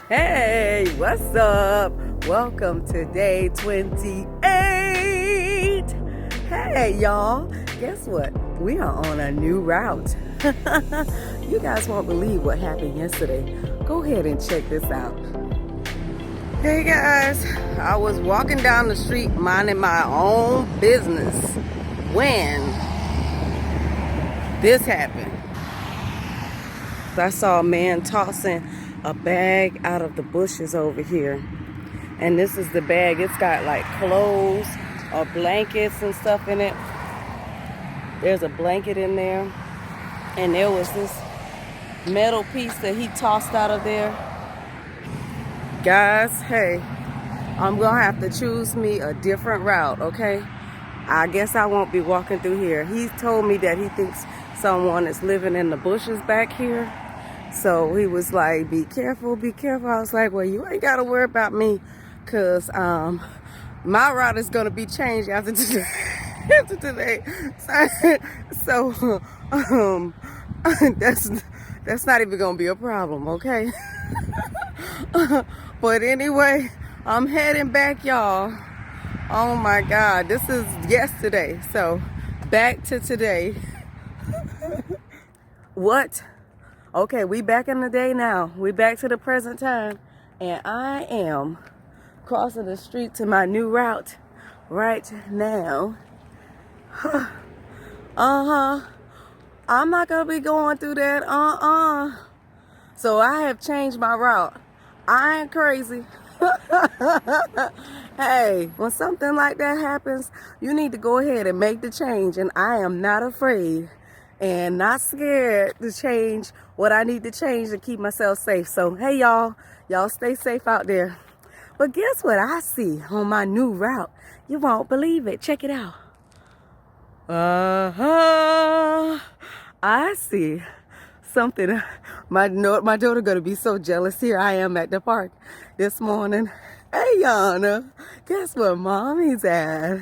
Hey, what's up? Welcome to day 28. Hey, y'all. Guess what? We are on a new route. You guys won't believe what happened yesterday. Go ahead and check this out. Hey, guys. I was walking down the street minding my own business when this happened. I saw a man tossing a bag out of the bushes over here, and this is the bag. It's got like clothes or blankets and stuff in it. There's a blanket in there, and there was this metal piece that he tossed out of there. Guys, hey, I'm gonna have to choose me a different route, okay? I guess I won't be walking through here. He told me that he thinks someone is living in the bushes back here. So he was like, be careful, be careful. I was like, well, you ain't got to worry about me, because my route is going to be changed after today. So that's not even going to be a problem, okay? But anyway, I'm heading back, y'all. Oh, my God. This is yesterday. So back to today. What? Okay, we back in the day now. We back to the present time. And I am crossing the street to my new route right now. I'm not going to be going through that. So I have changed my route. I ain't crazy. Hey, when something like that happens, you need to go ahead and make the change. And I am not afraid and not scared to change what I need to change to keep myself safe. So, hey, y'all stay safe out there. But guess what I see on my new route? You won't believe it. Check it out. I see something. My daughter gonna be so jealous. Here I am at the park this morning. Hey, Yana, guess where mommy's at?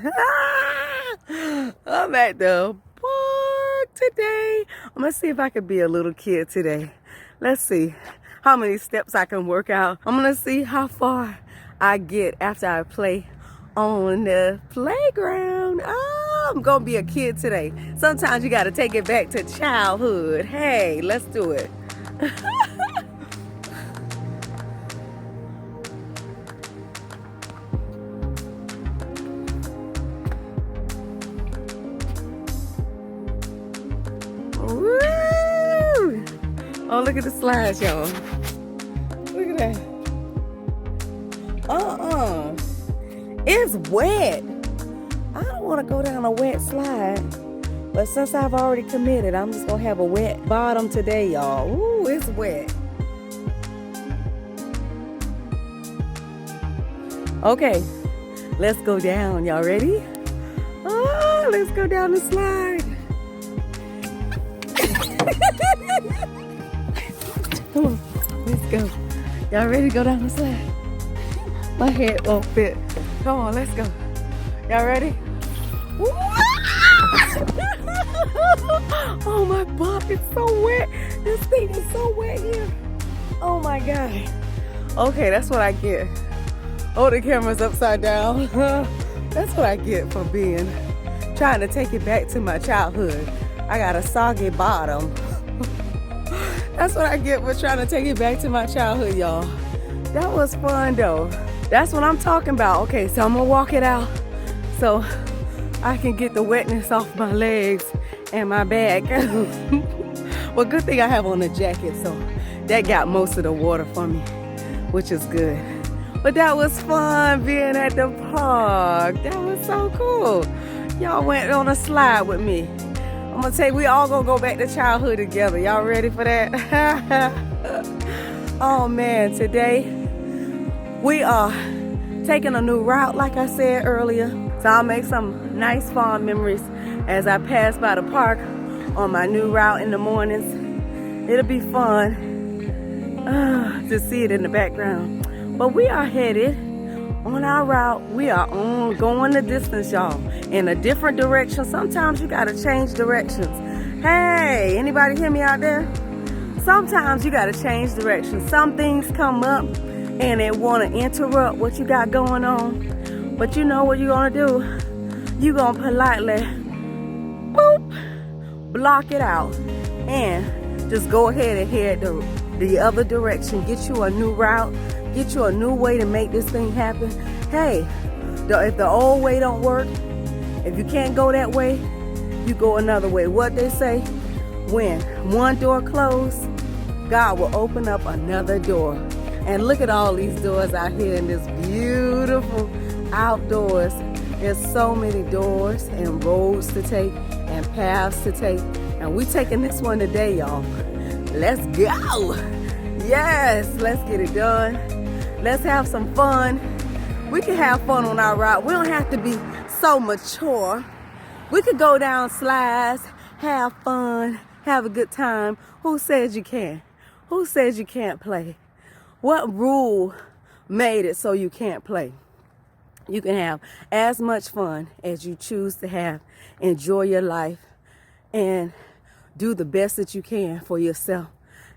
I'm at the park today. I'm gonna see if I can be a little kid today. Let's see how many steps I can work out. I'm gonna see how far I get after I play on the playground. Oh, I'm gonna be a kid today. Sometimes you gotta take it back to childhood. Hey, let's do it. Woo! Oh, look at the slides, y'all. Look at that. It's wet. I don't want to go down a wet slide. But since I've already committed, I'm just going to have a wet bottom today, y'all. Ooh, it's wet. Okay, let's go down. Y'all ready? Oh, let's go down the slide. Come on, let's go. Y'all ready to go down the slide? My head won't fit. Come on, let's go. Y'all ready? Oh, my butt is so wet. This thing is so wet here. Oh my God. Okay, that's what I get. Oh, the camera's upside down. That's what I get for trying to take it back to my childhood. I got a soggy bottom. That's what I get for trying to take it back to my childhood, y'all. That was fun though. That's what I'm talking about. Okay, so I'm gonna walk it out so I can get the wetness off my legs and my back. Well, good thing I have on a jacket, so that got most of the water for me, which is good. But that was fun being at the park. That was so cool. Y'all went on a slide with me. I'm gonna tell you, we all gonna go back to childhood together. Y'all ready for that? Oh man, today we are taking a new route, like I said earlier. So I'll make some nice fond memories as I pass by the park on my new route in the mornings. It'll be fun to see it in the background. But we are headed on our route. We are going the distance, y'all, in a different direction. Sometimes you gotta change directions. Hey, anybody hear me out there? Sometimes you gotta change directions. Some things come up and they want to interrupt what you got going on. But you know what you're going to do? You're going to politely, boop, block it out. And just go ahead and head the other direction. Get you a new route. Get you a new way to make this thing happen. Hey, if the old way don't work, if you can't go that way, you go another way. What they say, when one door closed, God will open up another door. And look at all these doors out here in this beautiful outdoors. There's so many doors and roads to take and paths to take. And we taking this one today, y'all. Let's go. Yes, let's get it done. Let's have some fun. We can have fun on our route. We don't have to be so mature. We could go down slides, have fun, have a good time. Who says you can't? Who says you can't play? What rule made it so you can't play? You can have as much fun as you choose to have. Enjoy your life and do the best that you can for yourself.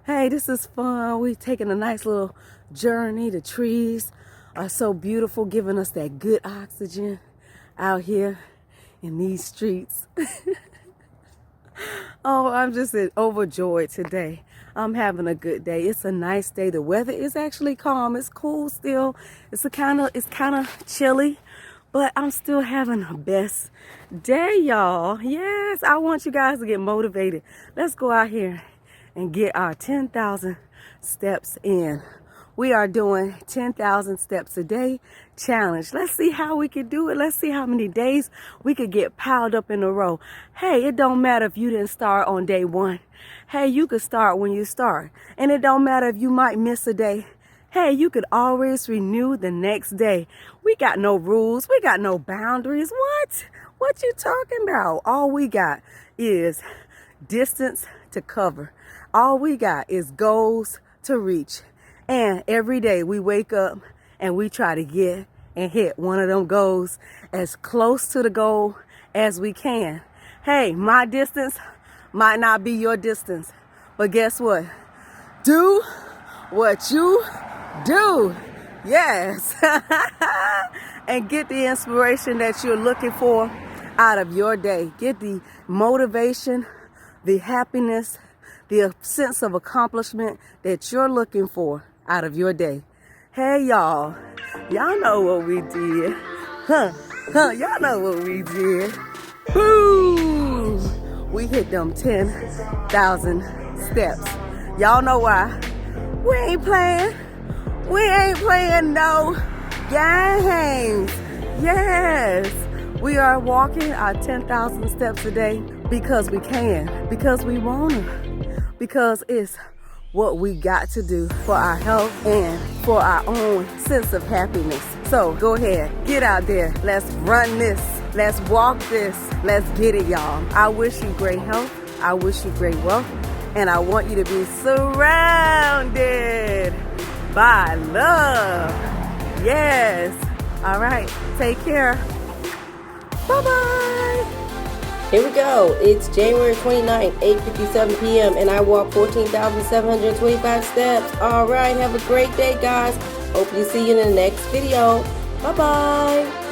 Hey, this is fun. We're taking a nice little journey. The trees are so beautiful, giving us that good oxygen out here in these streets. Oh, I'm just overjoyed today. I'm having a good day. It's a nice day. The weather is actually calm. It's cool still. It's kind of chilly, but I'm still having the best day, y'all. Yes, I want you guys to get motivated. Let's go out here and get our 10,000 steps in. We are doing 10,000 steps a day challenge. Let's see how we can do it. Let's see how many days we could get piled up in a row. Hey, it don't matter if you didn't start on day one. Hey, you could start when you start. And it don't matter if you might miss a day. Hey, you could always renew the next day. We got no rules. We got no boundaries. What? What you talking about? All we got is distance to cover. All we got is goals to reach. And every day we wake up and we try to get and hit one of them goals as close to the goal as we can. Hey, my distance might not be your distance, but guess what? Do what you do. Yes. And get the inspiration that you're looking for out of your day. Get the motivation, the happiness, the sense of accomplishment that you're looking for out of your day. Hey, y'all know what we did. Y'all know what we did. Woo! We hit them 10,000 steps. Y'all know why? We ain't playing. We ain't playing no games. Yes. We are walking our 10,000 steps a day because we can, because we want to, because it's what we got to do for our health and for our own sense of happiness. So go ahead, get out there. Let's run this. Let's walk this. Let's get it, y'all. I wish you great health. I wish you great wealth. And I want you to be surrounded by love. Yes. All right. Take care. Bye-bye. Here we go. It's January 29th, 8:57 p.m. and I walked 14,725 steps. All right. Have a great day, guys. Hope to see you in the next video. Bye-bye.